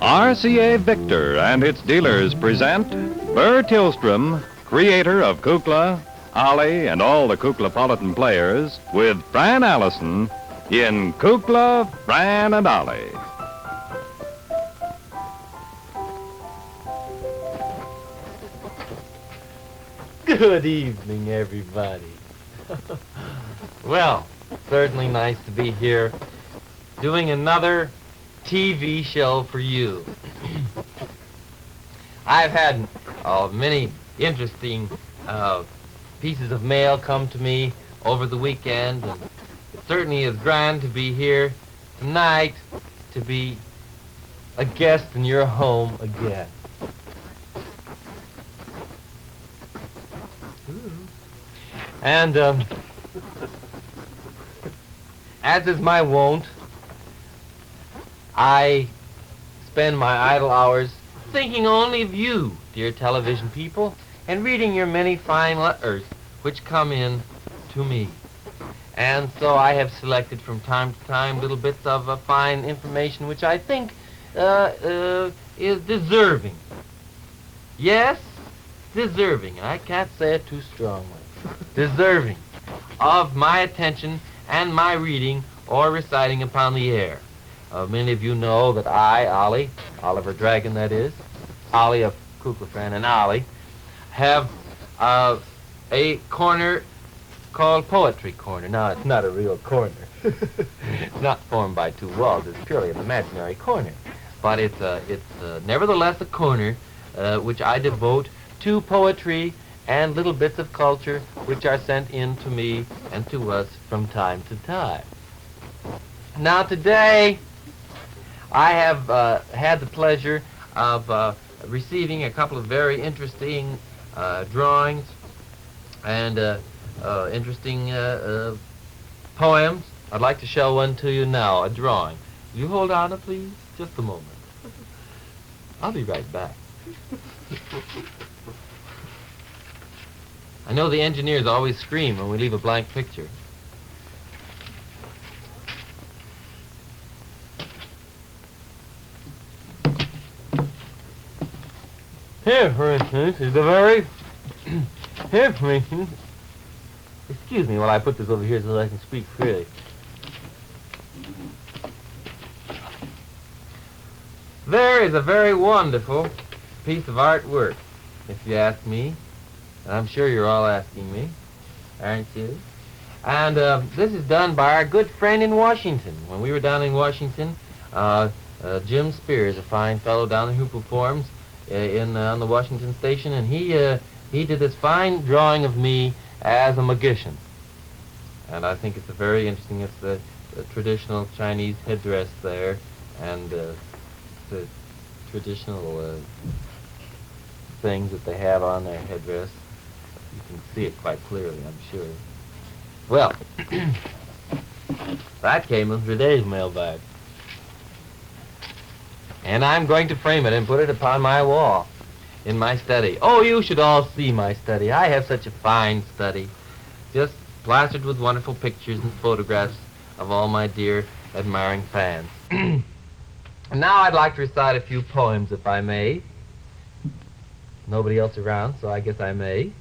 RCAVICTOR and its dealers present Burr Tillstrom, creator of Kukla, Ollie, and all the Kuklapolitan players, with Fran Allison in Kukla, Fran and Ollie. Good evening, everybody. Well, certainly nice to be here doing another TV show for you. I've had many interesting pieces of mail come to me over the weekend, and it certainly is grand to be here tonight to be a guest in your home again. And as is my wont, I spend my idle hours thinking only of you, dear television people, and reading your many fine letters which come in to me. And so I have selected from time to time little bits of fine information which I think is deserving. Yes, deserving. I can't say it too strongly. Deserving of my attention and my reading or reciting upon the air. Many of you know that I, Ollie, Oliver Dragon that is, Ollie of Kukla, Fran and Ollie, have a corner called Poetry Corner. Now, it's not a real corner. It's not formed by two walls. It's purely an imaginary corner. But it's nevertheless a corner which I devote to poetry and little bits of culture which are sent in to me and to us from time to time. Now today, I have had the pleasure of receiving a couple of very interesting drawings and interesting poems. I'd like to show one to you now, a drawing. Will you hold on, please? Just a moment. I'll be right back. I know the engineers always scream when we leave a blank picture. Here, for instance, is a very... Here, for instance... Excuse me while I put this over here so that I can speak freely. There is a very wonderful piece of artwork, if you ask me. And I'm sure you're all asking me, aren't you? And this is done by our good friend in Washington. When we were down in Washington, Jim Spears, a fine fellow down in Hoople Forums on the Washington station, and he did this fine drawing of me as a magician. And I think it's a very interesting, it's the traditional Chinese headdress there, and the traditional things that they have on their headdress. You can see it quite clearly, I'm sure. Well, that came in today's mailbag. And I'm going to frame it and put it upon my wall in my study. Oh, you should all see my study. I have such a fine study, just plastered with wonderful pictures and photographs of all my dear admiring fans. Now I'd like to recite a few poems, if I may. Nobody else around, so I guess I may.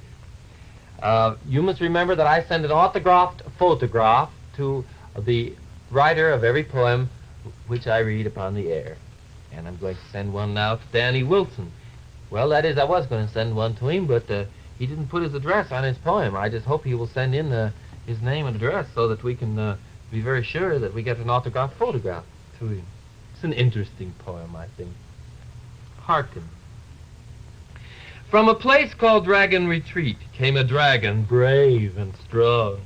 You must remember that I send an autographed photograph to the writer of every poem which I read upon the air. And I'm going to send one now to Danny Wilson. Well, that is, I was going to send one to him, but he didn't put his address on his poem. I just hope he will send in his name and address so that we can be very sure that we get an autographed photograph to him. It's an interesting poem, I think. Hearken. From a place called Dragon Retreat came a dragon brave and strong.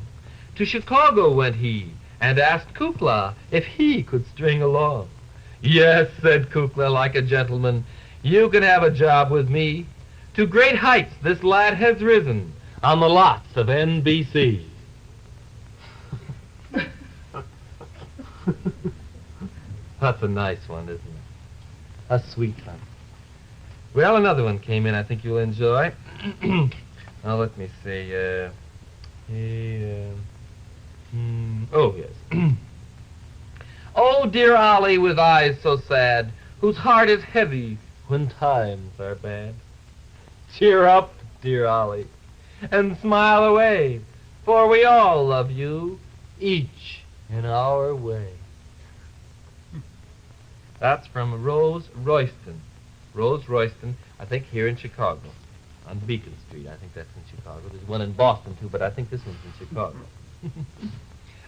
To Chicago went he and asked Kukla if he could string along. Yes, said Kukla like a gentleman, you can have a job with me. To great heights this lad has risen on the lots of NBC. That's a nice one, isn't it? A sweet one. Well, another one came in I think you'll enjoy. Now, let me see. Oh, yes. Oh, dear Ollie, with eyes so sad, whose heart is heavy when times are bad. Cheer up, dear Ollie, and smile away, for we all love you, each in our way. That's from Rose Royston. Rose Royston, I think here in Chicago, on Beacon Street. I think that's in Chicago. There's one in Boston, too, but I think this one's in Chicago.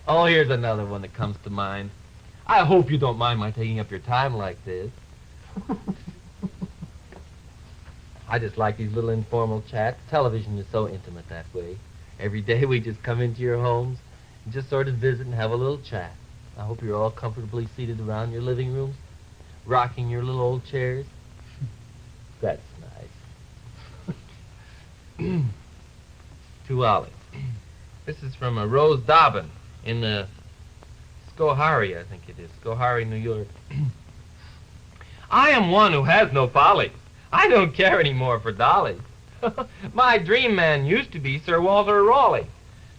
Oh, here's another one that comes to mind. I hope you don't mind my taking up your time like this. I just like these little informal chats. Television is so intimate that way. Every day we just come into your homes and just sort of visit and have a little chat. I hope you're all comfortably seated around your living rooms, rocking your little old chairs. That's nice. To Ollie. This is from Rose Dobbin in Schoharie, I think it is. Schoharie, New York. I am one who has no folly. I don't care anymore for dollies. My dream man used to be Sir Walter Raleigh,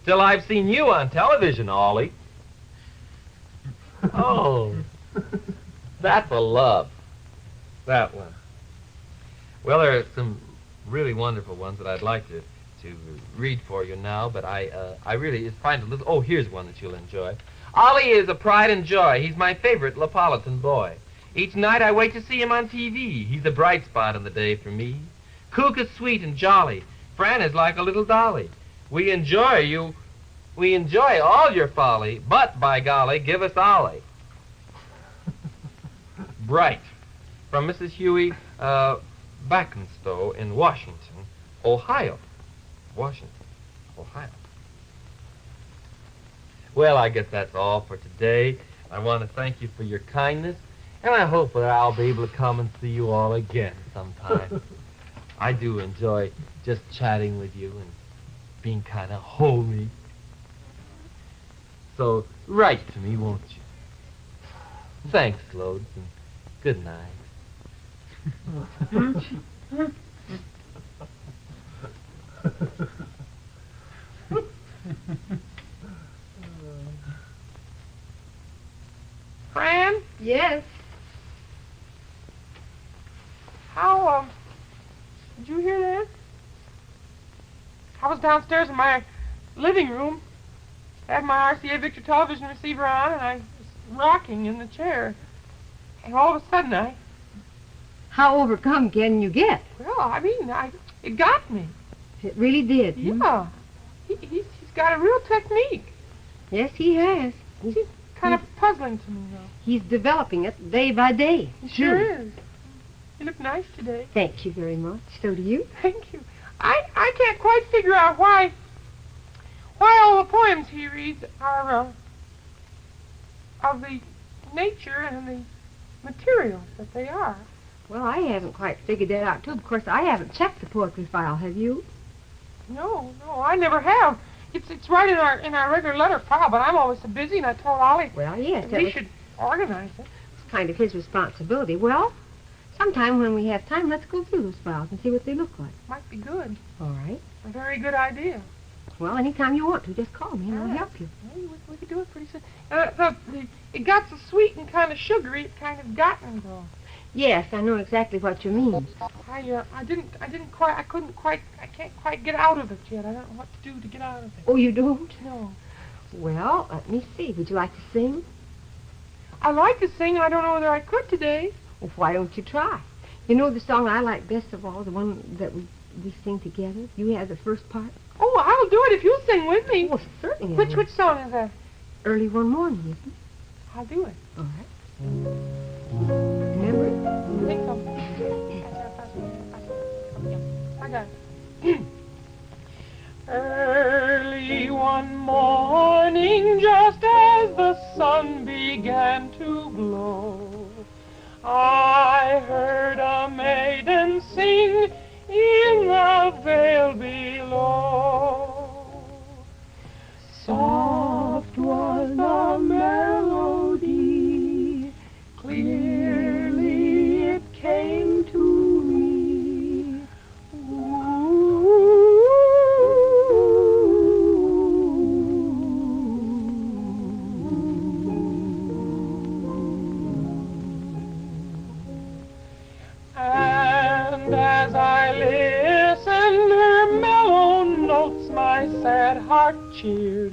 till I've seen you on television, Ollie. Oh, that's a love. That one. Well, there are some really wonderful ones that I'd like to read for you now, but I really find a little... Oh, here's one that you'll enjoy. Ollie is a pride and joy. He's my favorite Neapolitan boy. Each night I wait to see him on TV. He's a bright spot in the day for me. Kukla is sweet and jolly. Fran is like a little dolly. We enjoy all your folly, but by golly, give us Ollie. Bright. From Mrs. Huey Backenstow in Washington, Ohio. Washington, Ohio. Well, I guess that's all for today. I want to thank you for your kindness, and I hope that I'll be able to come and see you all again sometime. I do enjoy just chatting with you and being kind of homey. So write to me, won't you? Thanks, Loads, and good night. Fran? Yes. How, did you hear that? I was downstairs in my living room, had my RCAVICTOR television receiver on, and I was rocking in the chair. And all of a sudden, How overcome can you get? it got me. It really did. Yeah. He's got a real technique. Yes, he has. He's kind of puzzling to me, though. He's developing it day by day. He sure is. You look nice today. Thank you very much. So do you. Thank you. I can't quite figure out why all the poems he reads are of the nature and the materials that they are. Well, I haven't quite figured that out, too. Of course, I haven't checked the poetry file, have you? No, I never have. It's right in our regular letter file, but I'm always so busy, and I told Ollie Well, yes. we should organize it. It's kind of his responsibility. Well, sometime when we have time, let's go through those files and see what they look like. Might be good. All right. A very good idea. Well, anytime you want to, just call me and I'll Yeah. help you. Well, we could do it pretty soon. It got so sweet and kind of sugary, it kind of got me, though. Yes, I know exactly what you mean. I can't quite get out of it yet. I don't know what to do to get out of it. Oh, you don't? No. Well, let me see. Would you like to sing? I like to sing, and I don't know whether I could today. Well, why don't you try? You know the song I like best of all, the one that we sing together? You have the first part? Oh, I'll do it if you'll sing with me. Oh, certainly. Which song is that? Early one morning, isn't it? I'll do it. All right. Remember it? I think so. I got it. Early one morning, just as the sun began to glow, I heard a maiden sing in the vale below. Soft was the melody, clearly it came to me. cheered.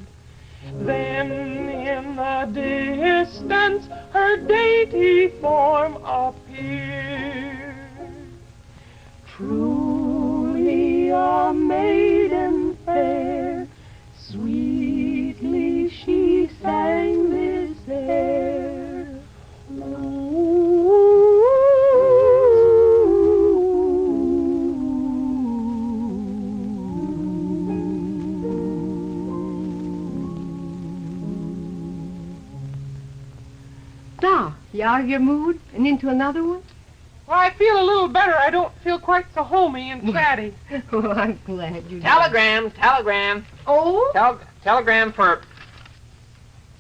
Then in the distance her dainty form appeared. Truly a maiden fair, sweetly she sang this air. Now, you out of your mood and into another one? Well, I feel a little better. I don't feel quite so homey and chatty. Well, I'm glad you did. Telegram. Oh? Telegram for...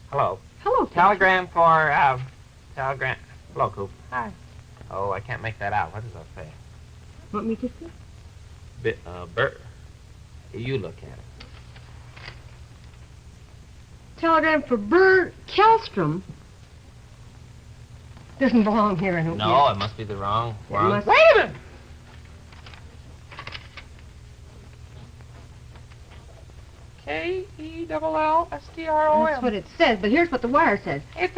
Hello. Hello, Ted. Telegram for, telegram... Hello, Coop. Hi. Oh, I can't make that out. What does that say? Want me to see? Bert. You look at it. Telegram for Bert Kellstrom. Doesn't belong here, I don't No, it must be the wrong. must- Wait a minute! K-E-L-L-S-T-R-O-M. That's what it says, but here's what the wire says. That's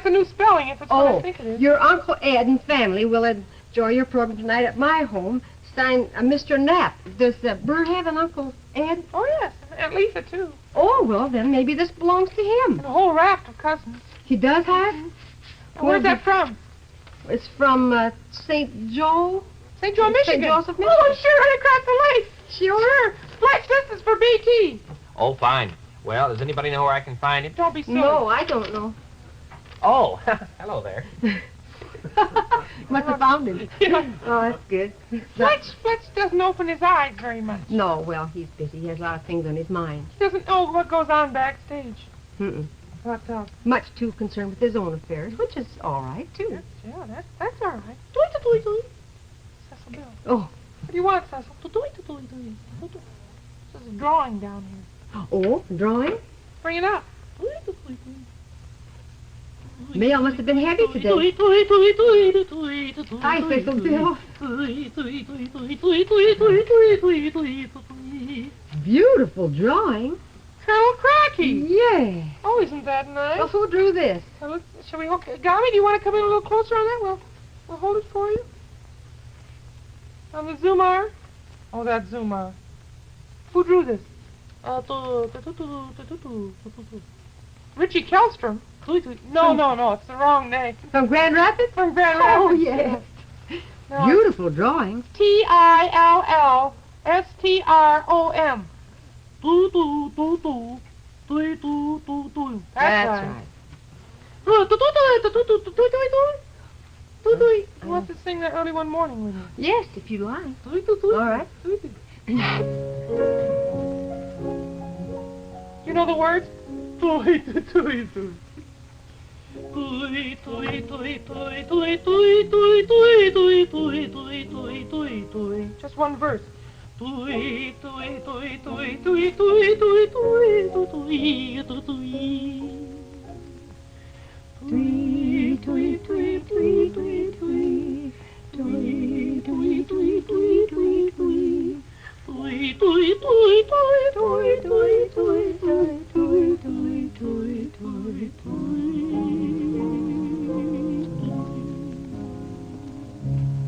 a new spelling, if it's what I think it is. Your Uncle Ed and family will enjoy your program tonight at my home. Signed, Mr. Knapp. Does Bert have an Uncle Ed? Oh, yes, and Lisa, too. Oh, well, then maybe this belongs to him. And a whole raft of cousins. He does have? And where's that from? It's from St. Joe. St. Joe, Michigan. St. Joseph, Oh, Michigan. sure, right across the lake. Sure. Flash distance for BT. Oh, fine. Well, does anybody know where I can find him? Don't be silly. No, I don't know. Oh, hello there. Must have found him. Yeah. Oh, that's good. Fletch doesn't open his eyes very much. No, well, he's busy. He has a lot of things on his mind. He doesn't know what goes on backstage. Mm-mm. But, Much too concerned with his own affairs, which is all right, too. yeah, that's all right. Cecil Bill. Oh. What do you want, Cecil? This is a drawing down here. Oh, drawing? Bring it up. Mail must have been heavy today. Hi, Cecil Bill. Beautiful drawing. Colonel Cracky. Yeah. Oh, isn't that nice? Well, who drew this? Shall we hold... Gami, do you want to come in a little closer on that? We'll hold it for you. On the Zumar. Oh, that Zumar. Who drew this? Richie Kellstrom. No, it's the wrong name. From Grand Rapids? From Grand Oh, Rapids. yes. No, Beautiful drawing. Tillstrom. That's right. You want to sing that early one morning with me? Yes, if you like. All right. You know the words? Just one verse.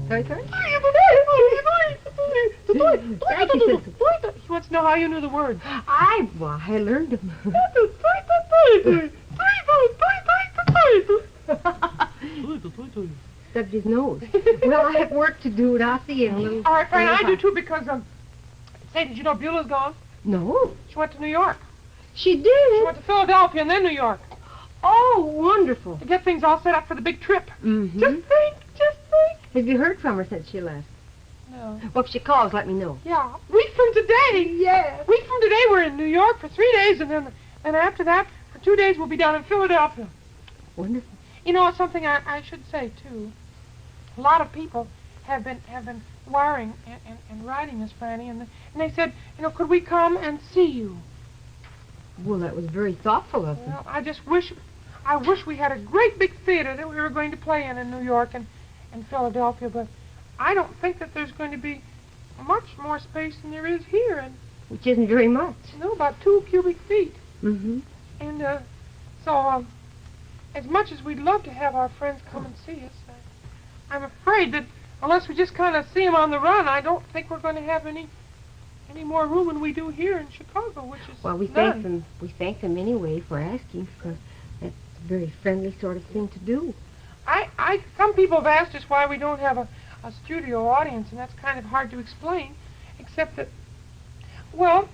Sorry, sorry? He wants to know how you knew the words. I learned them. Stubbed his nose. Well, I have work to do, and I'll see you in a little... All right, Fran, I do while. too, because, say, did you know Beulah's gone? No. She went to New York. She She did? went to Philadelphia and then New York Oh, wonderful. to get things all set up for the big trip. Mm-hmm. Just think. Have you heard from her since she left? No. Well, if she calls, let me know. Yeah, week from today. Yes. Week from today, we're in New York for 3 days, and after that, for 2 days, we'll be down in Philadelphia. Wonderful. You know, it's something I should say too. A lot of people have been wiring and writing us, Franny, and they said, could we come and see you? Well, that was very thoughtful of them. Well, I wish we had a great big theater that we were going to play in New York and Philadelphia, but I don't think that there's going to be much more space than there is here, and which isn't very much. No, about 2 cubic feet. Mm-hmm. And so, as much as we'd love to have our friends come and see us, I'm afraid that unless we just kind of see them on the run, I don't think we're going to have any more room than we do here in Chicago, which is Well, we thank them. We thank them anyway for asking, because that's a very friendly sort of thing to do. Some people have asked us why we don't have a studio audience, and that's kind of hard to explain, except that, well,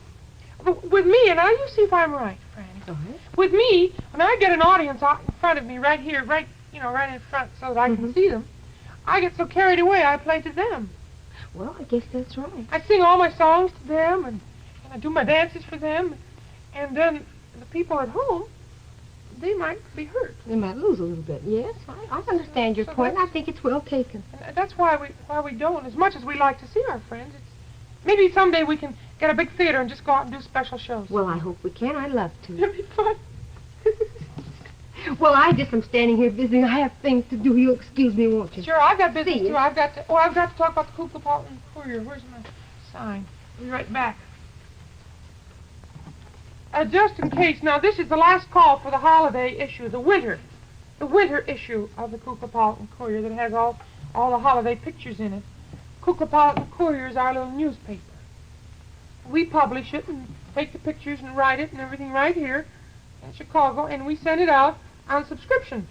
with me, and now you see if I'm right, Franny. Uh-huh. With me, when I get an audience out in front of me, right here, right in front, so that I can see them, I get so carried away, I play to them. Well, I guess that's right. I sing all my songs to them, and I do my dances for them, and then the people at home, they might be hurt. They might lose a little bit. Yes, I understand your point, and I think it's well taken. And that's why we don't. As much as we like to see our friends, maybe someday we can get a big theater and just go out and do special shows. Well, I hope we can. I'd love to. It'd be fun. Well, I just am standing here busy. I have things to do. You'll excuse me, won't you? Sure, I've got business, See too. I've got to talk about the Kukla Paulton Courier. Where's my sign? I'll be right back. Just in case, now this is the last call for the holiday issue, the winter issue of the Kukla Paulton Courier that has all the holiday pictures in it. Kukla Paulton Courier is our little newspaper. We publish it and take the pictures and write it and everything right here in Chicago, and we send it out on subscription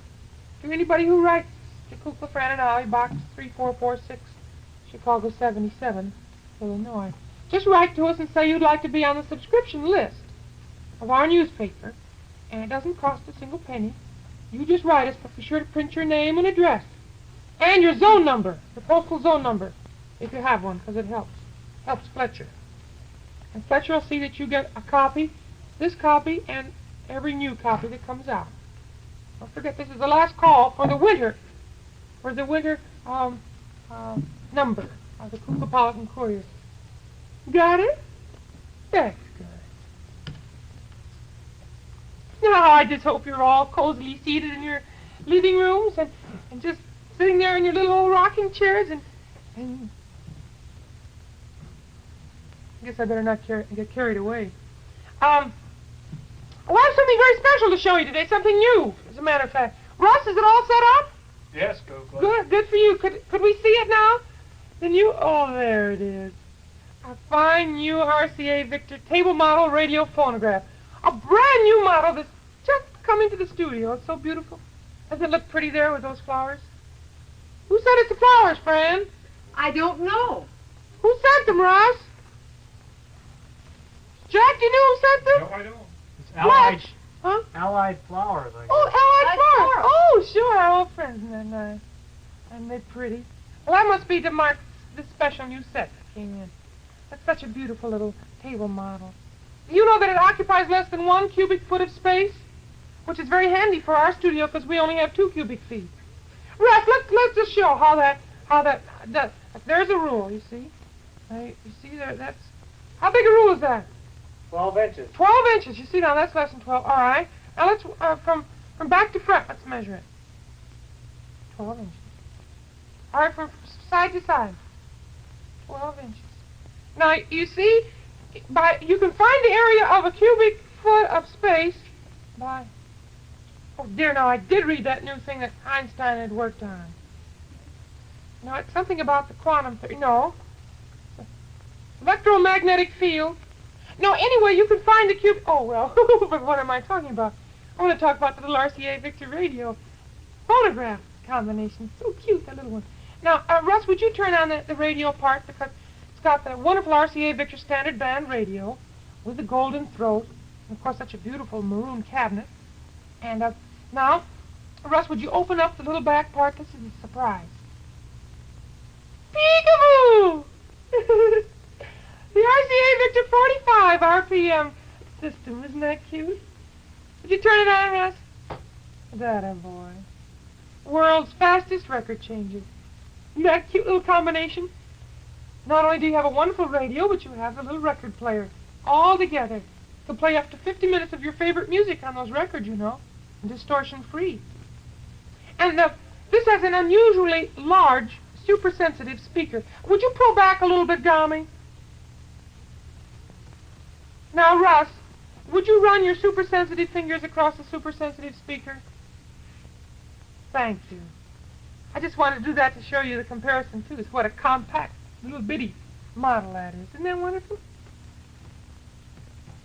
to anybody who writes to Kukla, Fran and Ollie, Box 3446, Chicago 77, Illinois. Just write to us and say you'd like to be on the subscription list of our newspaper, and it doesn't cost a single penny. You just write us, but be sure to print your name and address, and your zone number, the postal zone number, if you have one, because it helps Fletcher. And Fletcher will see that you get a copy, this copy, and every new copy that comes out. Don't forget, this is the last call for the winter number of the Kukla Paulton Courier. Got it? That's good. Now, I just hope you're all cozily seated in your living rooms and just sitting there in your little old rocking chairs and I guess I better not get carried away. I have something very special to show you today, something new, as a matter of fact. Russ, is it all set up? Yes, Kukla. Good for you. Could we see it now? Oh, there it is. A fine new RCAVICTOR table model radio phonograph. A brand new model that's just come into the studio. It's so beautiful. Doesn't it look pretty there with those flowers? Who said it's the flowers, Fran? I don't know. Who sent them, Russ? Jack, do you know who sent them? No, I don't. It's Allied. Huh? Allied Flowers, I guess. Oh, Allied Flowers. Oh, sure, our old friends. Isn't that nice? And they're pretty. Well, that must be this special new set that came in. That's such a beautiful little table model. You know that it occupies less than 1 cubic foot of space, which is very handy for our studio because we only have 2 cubic feet. Russ, let's just show how that does. There's a rule, you see. Right, you see there, that's, how big a rule is that? 12 inches. 12 inches. You see now, that's less than 12. All right. Now let's, from back to front, let's measure it. 12 inches. All right, from side to side. 12 inches. Now, you see, you can find the area of a cubic foot of space by, oh dear, now I did read that new thing that Einstein had worked on. No, it's something about the quantum theory. No. Electromagnetic field. No, anyway, you can find the cubic, oh well, but what am I talking about? I want to talk about the little RCAVICTOR radio phonograph combination. So cute, that little one. Now, Russ, would you turn on the radio part, because it's got the wonderful RCAVICTOR standard band radio with the golden throat, and of course such a beautiful maroon cabinet. And now, Russ, would you open up the little back part? This is a surprise. Peekaboo! The RCAVICTOR 45 RPM system. Isn't that cute? Would you turn it on, Russ? That a boy. World's fastest record changer. Isn't that cute little combination? Not only do you have a wonderful radio, but you have a little record player. All together. You'll play up to 50 minutes of your favorite music on those records, you know. And distortion-free. And this has an unusually large, super-sensitive speaker. Would you pull back a little bit, Gami? Now, Russ, would you run your super-sensitive fingers across the super-sensitive speaker? Thank you. I just wanted to do that to show you the comparison, too. It's what a compact, little bitty model that is. Isn't that wonderful?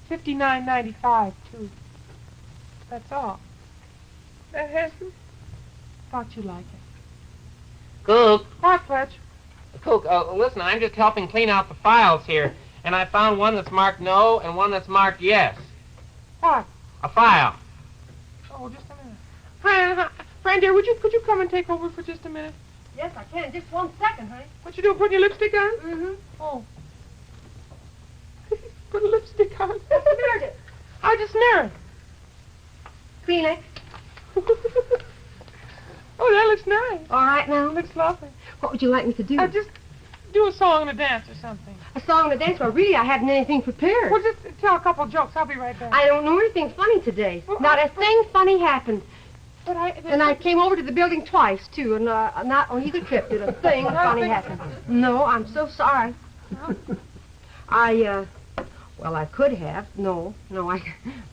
$59.95, too. That's all. That handsome? Thought you'd like it. Cook. What, Fletch? Cook, listen, I'm just helping clean out the files here, and I found one that's marked no and one that's marked yes. What? A file. Oh, just a minute. Fran, dear, could you come and take over for just a minute? Yes, I can. Just 1 second, honey. What you doing, putting your lipstick on? Mm-hmm. Oh. Put a lipstick on. Just smeared it. I just smear it. Kleenex. Oh, that looks nice. All right now. Looks lovely. What would you like me to do? Just do a song and a dance or something. A song and a dance? Well, really, I hadn't anything prepared. Well, just tell a couple jokes. I'll be right back. I don't know anything funny today. Well, Not a thing funny happened. But And I came over to the building twice, too, and not on either trip did a thing funny happen. No, I'm so sorry. Well, I could have. No, I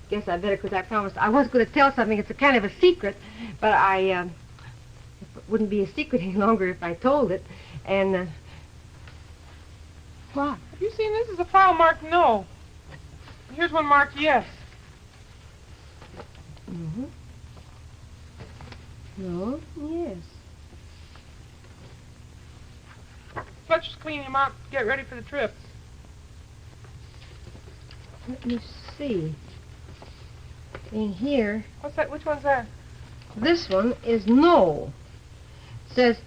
guess I better, because I promised I was going to tell something. It's a kind of a secret, but it wouldn't be a secret any longer if I told it. And, what? Have you seen this? Is a file marked no. Here's one marked yes. Mm-hmm. No, yes. Fletcher's cleaning him out. Get ready for the trip. Let me see. In here, What's that? Which one's that? this one is no. It says,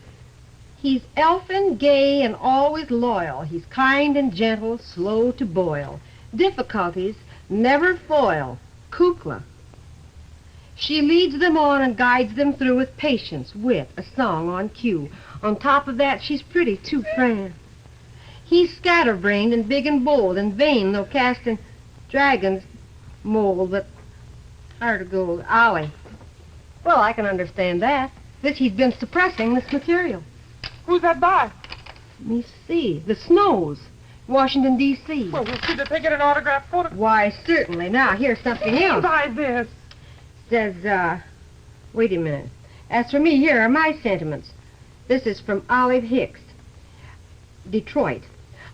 he's elfin, gay, and always loyal. He's kind and gentle, slow to boil. Difficulties never foil. Kukla. She leads them on and guides them through with patience, wit, a song on cue. On top of that, she's pretty too, Fran. He's scatterbrained and big and bold and vain, though cast in dragon's mold, but hard to go. Ollie. Well, I can understand that. He's been suppressing this material. Who's that by? Let me see. The Snows, Washington, D.C. Well, we'll see that they get an autographed photograph. Why, certainly. Now, here's something else. Buy this. Says, wait a minute. As for me, here are my sentiments. This is from Olive Hicks, Detroit.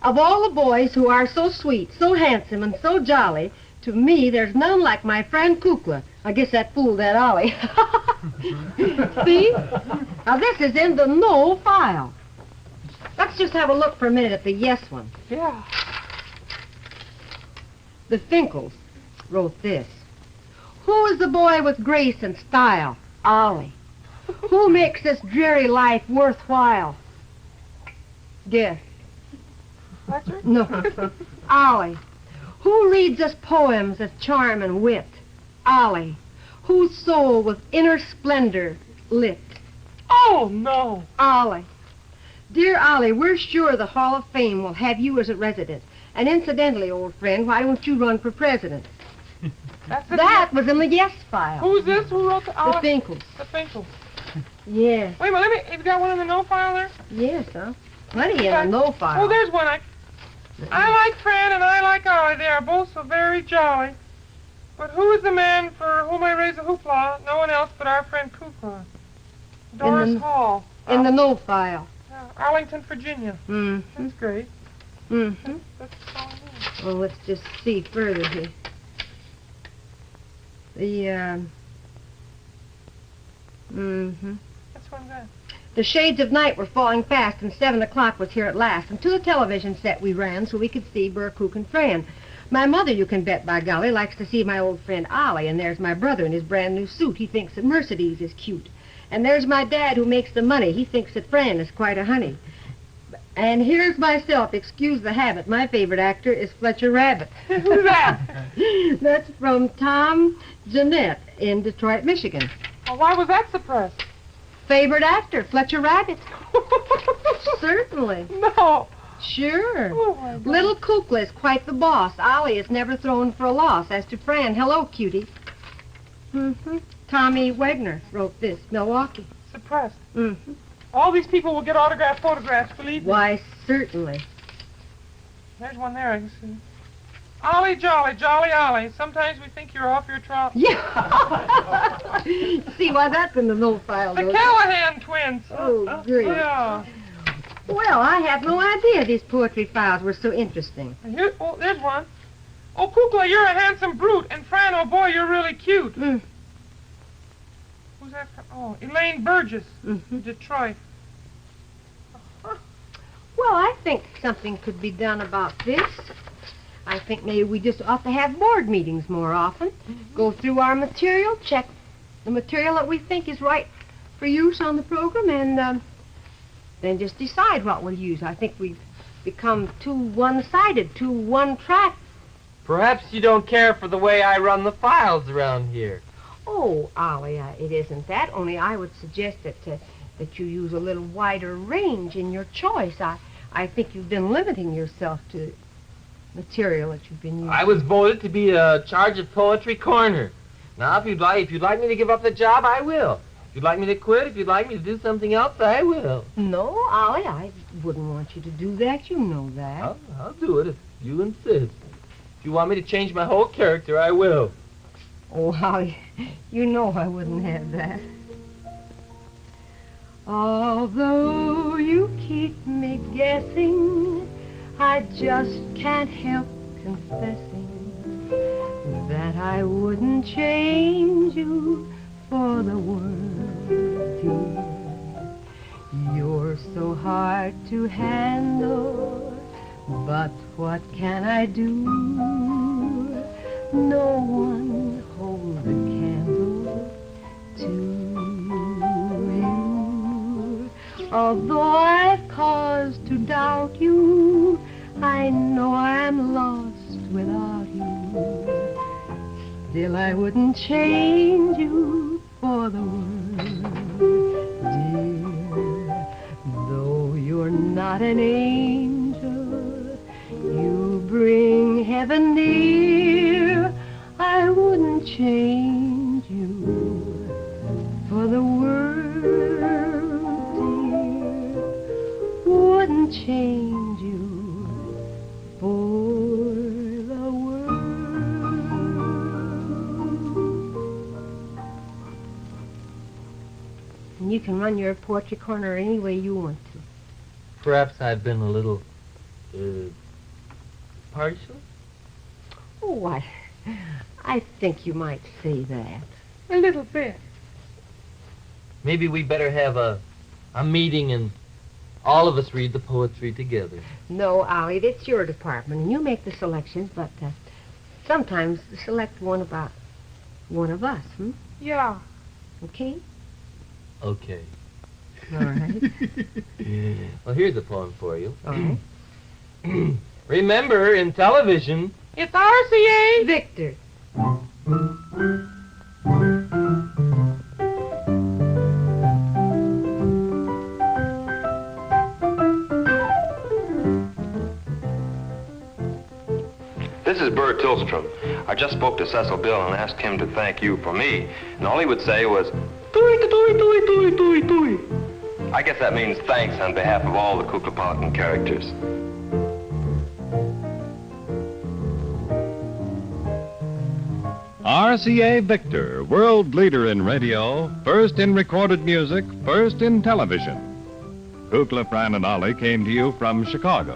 Of all the boys who are so sweet, so handsome, and so jolly, to me there's none like my friend Kukla. I guess that fooled that Ollie. See? Now, this is in the no file. Let's just have a look for a minute at the yes one. Yeah. The Finkles wrote this. Who is the boy with grace and style? Ollie. Who makes this dreary life worthwhile? Guess. Fletcher? No. Ollie. Who reads us poems of charm and wit? Ollie. Whose soul with inner splendor lit? Oh, no. Ollie. Dear Ollie, we're sure the Hall of Fame will have you as a resident. And incidentally, old friend, why don't you run for president? That's it. That was in the yes file. Who's this? Who wrote the... The Finkles. The Finkles. Yes. Wait a minute, you've got one in the no file there? Yes, huh? Plenty in the no file. Oh, there's one. I like Fran and I like Ollie. They are both so very jolly. But who is the man for whom I raise a hoopla? No one else but our friend Kukla. Doris Hall. In the no file. Arlington, Virginia. Mm-hmm. That's great. Mm-hmm. That's all I need. Well, let's just see further here. That's one that. The shades of night were falling fast, and 7 o'clock was here at last. And to the television set we ran so we could see Burr, Kook, and Fran. My mother, you can bet, by golly, likes to see my old friend Ollie. And there's my brother in his brand new suit. He thinks that Mercedes is cute. And there's my dad who makes the money. He thinks that Fran is quite a honey. And here's myself. Excuse the habit. My favorite actor is Fletcher Rabbit. Who's that? That's from Tom Jeanette in Detroit, Michigan. Well, why was that suppressed? Favorite actor, Fletcher Rabbit. Certainly. No. Sure. Oh, my God. Little Kukla is quite the boss. Ollie is never thrown for a loss. As to Fran, hello, cutie. Mm-hmm. Tommy Wagner wrote this, Milwaukee. Suppressed. Mm-hmm. All these people will get autographed photographs, believe me. Why, certainly. There's one there, I can see. Ollie Jolly, Jolly Ollie. Sometimes we think you're off your trolley. Yeah. See why that's in the note file, The though. Callahan twins. Oh, great. Yeah. Well, I had no idea these poetry files were so interesting. And here, oh, there's one. Oh, Kukla, you're a handsome brute. And Fran, oh boy, you're really cute. Mm. Who's that from? Oh, Elaine Burgess, Mhm. Detroit. Well, I think something could be done about this. I think maybe we just ought to have board meetings more often. Go through our material, check the material that we think is right for use on the program, and then just decide what we'll use. I think we've become too one-sided, too one-track. Perhaps you don't care for the way I run the files around here. Oh, Ollie, it isn't that. Only I would suggest that you use a little wider range in your choice. I think you've been limiting yourself to material that you've been using. I was voted to be in charge of Poetry Corner. Now, if you'd like me to give up the job, I will. If you'd like me to quit, if you'd like me to do something else, I will. No, Ollie, I wouldn't want you to do that. You know that. I'll do it if you insist. If you want me to change my whole character, I will. Oh, Ollie, you know I wouldn't have that. Although you keep me guessing, I just can't help confessing that I wouldn't change you for the world, dear. You're so hard to handle, but what can I do? No one holds a candle to you. Although I've cause to doubt you, I know I'm lost without you. Still, I wouldn't change you for the world, dear. Though you're not an angel, you bring heaven near. I wouldn't change you for the world, dear. Wouldn't change you for the world. And you can run your poetry corner any way you want to. Perhaps I've been a little, partial? Oh, I think you might say that. A little bit. Maybe we better have a meeting and all of us read the poetry together. No, Ollie, it's your department, and you make the selections, but sometimes select one about one of us, Yeah. Okay? Okay. All right. Well, here's a poem for you. All right. Remember, in television, It's RCA. Victor. This is Burr Tillstrom. I just spoke to Cecil Bill and asked him to thank you for me, and all he would say was, "Tui, tui, tui, tui, tui, tui." I guess that means thanks on behalf of all the Kuklapolitan characters. RCA Victor, world leader in radio, first in recorded music, first in television. Kukla, Fran and Ollie came to you from Chicago.